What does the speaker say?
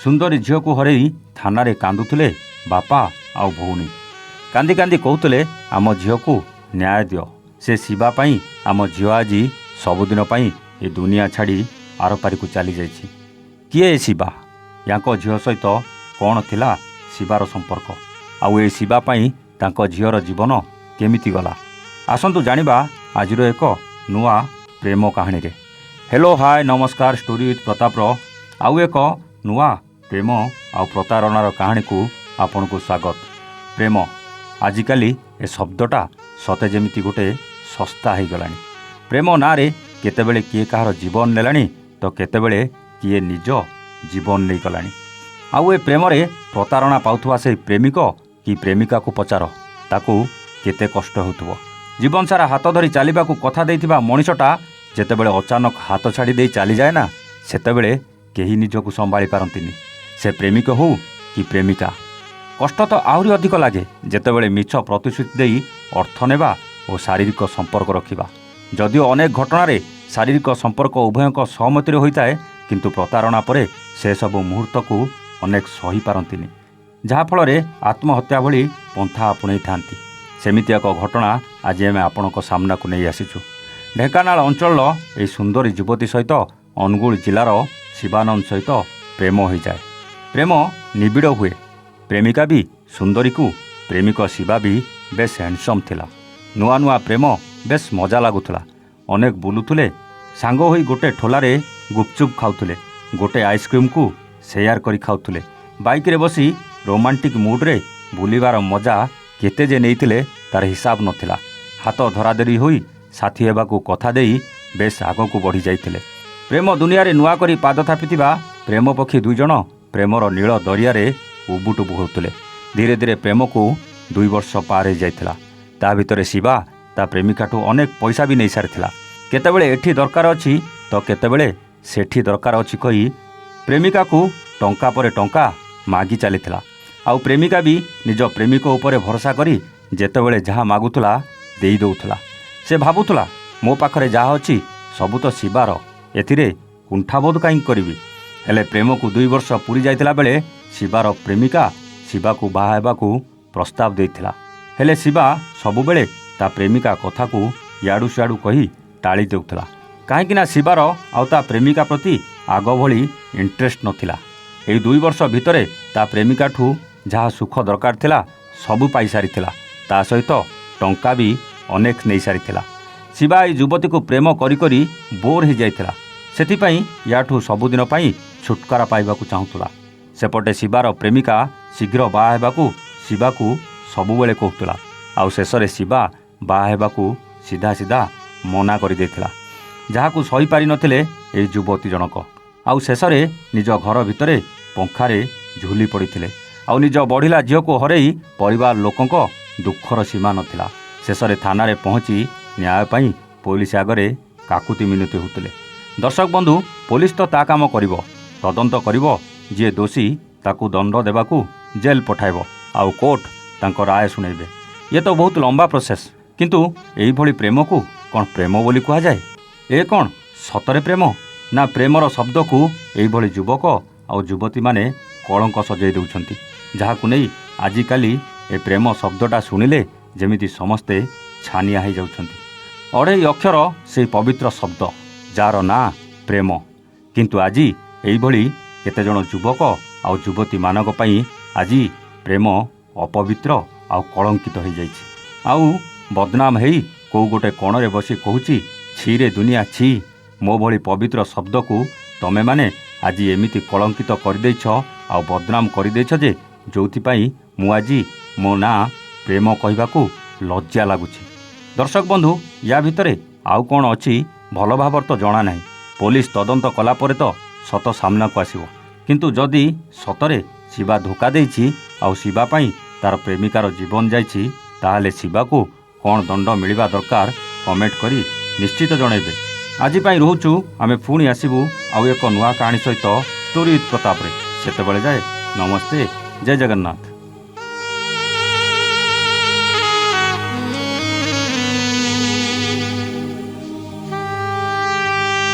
ସୁନ୍ଦରୀ ଝିଅକୁ ହରେଇ ଥାନାରେ କାନ୍ଦୁଥିଲେ ବାପା ଆଉ ଭଉଣୀ। କାନ୍ଦି କାନ୍ଦି କହୁଥିଲେ ଆମ ଝିଅକୁ ନ୍ୟାୟ ଦିଅ। ସେ ଶିବା ପାଇଁ ଆମ ଝିଅ ଆଜି ସବୁଦିନ ପାଇଁ ଏ ଦୁନିଆ ଛାଡ଼ି ଆରପାରିକୁ ଚାଲିଯାଇଛି। କିଏ ଏ ଶିବା? ୟାଙ୍କ ଝିଅ ସହିତ କ'ଣ ଥିଲା ଶିବାର ସମ୍ପର୍କ? ଆଉ ଏ ଶିବା ପାଇଁ ତାଙ୍କ ଝିଅର ଜୀବନ କେମିତି ଗଲା? ଆସନ୍ତୁ ଜାଣିବା ଆଜିର ଏକ ନୂଆ ପ୍ରେମ କାହାଣୀରେ। ହ୍ୟାଲୋ ହାଏ ନମସ୍କାର, ଷ୍ଟୋରି ୱିଥ୍ ପ୍ରତାପର ଆଉ ଏକ ନୂଆ ପ୍ରେମ ଆଉ ପ୍ରତାରଣାର କାହାଣୀକୁ ଆପଣଙ୍କୁ ସ୍ୱାଗତ। ପ୍ରେମ ଆଜିକାଲି ଏ ଶବ୍ଦଟା ସତେ ଯେମିତି ଗୋଟେ ଶସ୍ତା ହେଇଗଲାଣି। ପ୍ରେମ ନାଁରେ କେତେବେଳେ କିଏ କାହାର ଜୀବନ ନେଲାଣି ତ କେତେବେଳେ କିଏ ନିଜ ଜୀବନ ନେଇଗଲାଣି। ଆଉ ଏ ପ୍ରେମରେ ପ୍ରତାରଣା ପାଉଥିବା ସେହି ପ୍ରେମିକ କି ପ୍ରେମିକାକୁ ପଚାର, ତାକୁ କେତେ କଷ୍ଟ ହେଉଥିବ। ଜୀବନ ସାରା ହାତ ଧରି ଚାଲିବାକୁ କଥା ଦେଇଥିବା ମଣିଷଟା ଯେତେବେଳେ ଅଚାନକ ହାତ ଛାଡ଼ି ଦେଇ ଚାଲିଯାଏ ନା, ସେତେବେଳେ କେହି ନିଜକୁ ସମ୍ଭାଳି ପାରନ୍ତିନି। ସେ ପ୍ରେମିକ ହେଉ କି ପ୍ରେମିକା। କଷ୍ଟ ତ ଆହୁରି ଅଧିକ ଲାଗେ ଯେତେବେଳେ ମିଛ ପ୍ରତିଶ୍ରୁତି ଦେଇ ଅର୍ଥ ନେବା ଓ ଶାରୀରିକ ସମ୍ପର୍କ ରଖିବା। ଯଦିଓ ଅନେକ ଘଟଣାରେ ଶାରୀରିକ ସମ୍ପର୍କ ଉଭୟଙ୍କ ସହମତିରେ ହୋଇଥାଏ, କିନ୍ତୁ ପ୍ରତାରଣା ପରେ ସେସବୁ ମୁହୂର୍ତ୍ତକୁ ଅନେକ ସହିପାରନ୍ତିନି, ଯାହାଫଳରେ ଆତ୍ମହତ୍ୟା ଭଳି ପନ୍ଥା ଆପଣେଇଥାନ୍ତି। ସେମିତି ଏକ ଘଟଣା ଆଜି ଆମେ ଆପଣଙ୍କ ସାମ୍ନାକୁ ନେଇ ଆସିଛୁ। ଢେଙ୍କାନାଳ ଅଞ୍ଚଳର ଏହି ସୁନ୍ଦରୀ ଯୁବତୀ ସହିତ ଅନୁଗୁଳ ଜିଲ୍ଲାର ଶିବାନନ୍ଦ ସହିତ ପ୍ରେମ ହୋଇଯାଏ। ପ୍ରେମ ନିବିଡ଼ ହୁଏ। ପ୍ରେମିକା ବି ସୁନ୍ଦରୀକୁ, ପ୍ରେମିକ ଶିବା ବି ବେଶ୍ ହ୍ୟାଣ୍ଡସମ୍ ଥିଲା। ନୂଆ ନୂଆ ପ୍ରେମ ବେଶ୍ ମଜା ଲାଗୁଥିଲା। ଅନେକ ବୁଲୁଥିଲେ, ସାଙ୍ଗ ହୋଇ ଗୋଟେ ଠୋଲାରେ ଗୁପଚୁପ୍ ଖାଉଥିଲେ, ଗୋଟେ ଆଇସ୍କ୍ରିମ୍କୁ ସେୟାର କରି ଖାଉଥିଲେ। ବାଇକ୍ରେ ବସି ରୋମାଣ୍ଟିକ୍ ମୁଡ଼୍ରେ ବୁଲିବାର ମଜା କେତେ ଯେ ନେଇଥିଲେ ତାର ହିସାବ ନଥିଲା। ହାତ ଧରାଧରି ହୋଇ ସାଥୀ ହେବାକୁ କଥା ଦେଇ ବେଶ୍ ଆଗକୁ ବଢ଼ି ଯାଇଥିଲେ। ପ୍ରେମ ଦୁନିଆରେ ନୂଆ କରି ପାଦ ଥାପିଥିବା ପ୍ରେମ ପକ୍ଷୀ ଦୁଇଜଣ ପ୍ରେମର ନୀଳ ଦରିଆରେ ଉବୁଟୁବୁ ହେଉଥିଲେ। ଧୀରେ ଧୀରେ ପ୍ରେମକୁ 2 ବର୍ଷ ପାର ହୋଇଯାଇଥିଲା। ତା ଭିତରେ ଶିବା ତା ପ୍ରେମିକାଠୁ ଅନେକ ପଇସା ବି ନେଇସାରିଥିଲା। କେତେବେଳେ ଏଠି ଦରକାର ଅଛି ତ କେତେବେଳେ ସେଠି ଦରକାର ଅଛି କହି ପ୍ରେମିକାକୁ ଟଙ୍କା ପରେ ଟଙ୍କା ମାଗି ଚାଲିଥିଲା। ଆଉ ପ୍ରେମିକା ବି ନିଜ ପ୍ରେମିକ ଉପରେ ଭରସା କରି ଯେତେବେଳେ ଯାହା ମାଗୁଥିଲା ଦେଇ ଦେଉଥିଲା। ସେ ଭାବୁଥିଲା ମୋ ପାଖରେ ଯାହା ଅଛି ସବୁ ତ ଶିବାର, ଏଥିରେ କୁଣ୍ଠାବୋଧ କାହିଁକି କରିବି। ହେଲେ ପ୍ରେମକୁ 2 ବର୍ଷ ପୁରି ଯାଇଥିଲା ବେଳେ ଶିବାର ପ୍ରେମିକା ଶିବାକୁ ବାହା ହେବାକୁ ପ୍ରସ୍ତାବ ଦେଇଥିଲା। ହେଲେ ଶିବା ସବୁବେଳେ ତା ପ୍ରେମିକା କଥାକୁ ଇଆଡ଼ୁ ସିଆଡ଼ୁ କହି ଟାଳି ଦେଉଥିଲା। କାହିଁକିନା ଶିବାର ଆଉ ତା ପ୍ରେମିକା ପ୍ରତି ଆଗ ଭଳି ଇଣ୍ଟରେଷ୍ଟ ନଥିଲା। ଏହି 2 ବର୍ଷ ଭିତରେ ତା ପ୍ରେମିକାଠୁ ଯାହା ସୁଖ ଦରକାର ଥିଲା ସବୁ ପାଇସାରିଥିଲା। ତା ସହିତ ଟଙ୍କା ବି ଅନେକ ନେଇସାରିଥିଲା। ଶିବା ଏହି ଯୁବତୀକୁ ପ୍ରେମ କରି କରି ବୋର୍ ହୋଇଯାଇଥିଲା। ସେଥିପାଇଁ ୟାଠୁ ସବୁଦିନ ପାଇଁ ଛୁଟକାରା ପାଇବାକୁ ଚାହୁଁଥିଲା। ସେପଟେ ଶିବାର ପ୍ରେମିକା ଶୀଘ୍ର ବାହା ହେବାକୁ ଶିବାକୁ ସବୁବେଳେ କହୁଥିଲା। ଆଉ ଶେଷରେ ଶିବା ବାହା ହେବାକୁ ସିଧା ସିଧା ମନା କରିଦେଇଥିଲା, ଯାହାକୁ ସହିପାରିନଥିଲେ ଏହି ଯୁବତୀ ଜଣକ। ଆଉ ଶେଷରେ ନିଜ ଘର ଭିତରେ ପଙ୍ଖାରେ ଝୁଲି ପଡ଼ିଥିଲେ। ଆଉ ନିଜ ବଢ଼ିଲା ଝିଅକୁ ହରେଇ ପରିବାର ଲୋକଙ୍କ ଦୁଃଖର ସୀମା ନଥିଲା। ଶେଷରେ ଥାନାରେ ପହଞ୍ଚି ନ୍ୟାୟ ପାଇଁ ପୋଲିସ ଆଗରେ କାକୁତି ମିନତି ହେଉଥିଲେ। ଦର୍ଶକ ବନ୍ଧୁ, ପୋଲିସ ତ ତା କାମ କରିବ, ତଦନ୍ତ କରିବ, ଯିଏ ଦୋଷୀ ତାକୁ ଦଣ୍ଡ ଦେବାକୁ ଜେଲ୍ ପଠାଇବ, ଆଉ କୋର୍ଟ ତାଙ୍କ ରାୟ ଶୁଣାଇବେ। ଇଏ ତ ବହୁତ ଲମ୍ବା ପ୍ରୋସେସ୍। କିନ୍ତୁ ଏଇଭଳି ପ୍ରେମକୁ କ'ଣ ପ୍ରେମ ବୋଲି କୁହାଯାଏ? ଏ କ'ଣ ସତରେ ପ୍ରେମ? ନା ପ୍ରେମର ଶବ୍ଦକୁ ଏଇଭଳି ଯୁବକ ଆଉ ଯୁବତୀମାନେ କଳଙ୍କ ସଜେଇ ଦେଉଛନ୍ତି, ଯାହାକୁ ନେଇ ଆଜିକାଲି ଏ ପ୍ରେମ ଶବ୍ଦଟା ଶୁଣିଲେ ଯେମିତି ସମସ୍ତେ ଛାନିଆ ହେଇଯାଉଛନ୍ତି। 2.5 ଅକ୍ଷର ସେହି ପବିତ୍ର ଶବ୍ଦ ଯାହାର ନାଁ ପ୍ରେମ। କିନ୍ତୁ ଆଜି ଏଇଭଳି କେତେଜଣ ଯୁବକ ଆଉ ଯୁବତୀମାନଙ୍କ ପାଇଁ ଆଜି ପ୍ରେମ ଅପବିତ୍ର ଆଉ କଳଙ୍କିତ ହୋଇଯାଇଛି। ଆଉ ବଦନାମ ହେଇ କେଉଁ ଗୋଟେ କୋଣରେ ବସି କହୁଛି, ଛିରେ ଦୁନିଆ ଛି, ମୋ ଭଳି ପବିତ୍ର ଶବ୍ଦକୁ ତମେମାନେ ଆଜି ଏମିତି କଳଙ୍କିତ କରିଦେଇଛ ଆଉ ବଦନାମ କରିଦେଇଛ ଯେ ଯେଉଁଥିପାଇଁ ମୁଁ ଆଜି ମୋ ନାଁ ପ୍ରେମ କହିବାକୁ ଲଜ୍ଜା ଲାଗୁଛି। ଦର୍ଶକ ବନ୍ଧୁ, ୟା ଭିତରେ ଆଉ କ'ଣ ଅଛି ଭଲ ଭାବରେ ତ ଜଣା ନାହିଁ। ପୋଲିସ ତଦନ୍ତ କଲା ପରେ ତ ସତ ସାମ୍ନାକୁ ଆସିବ। କିନ୍ତୁ ଯଦି ସତରେ ଶିବା ଧୋକା ଦେଇଛି ଆଉ ଶିବା ପାଇଁ ତାର ପ୍ରେମିକାର ଜୀବନ ଯାଇଛି, ତାହେଲେ ଶିବାକୁ କ'ଣ ଦଣ୍ଡ ମିଳିବା ଦରକାର କମେଣ୍ଟ କରି ନିଶ୍ଚିତ ଜଣାଇବେ। ଆଜି ପାଇଁ ରହୁଛୁ। ଆମେ ପୁଣି ଆସିବୁ ଆଉ ଏକ ନୂଆ କାହାଣୀ ସହିତ ଷ୍ଟୋରି ୱିଥ୍ ପ୍ରତାପରେ। ସେତେବେଳେ ଯାଏ ନମସ୍ତେ, ଜୟ ଜଗନ୍ନାଥ।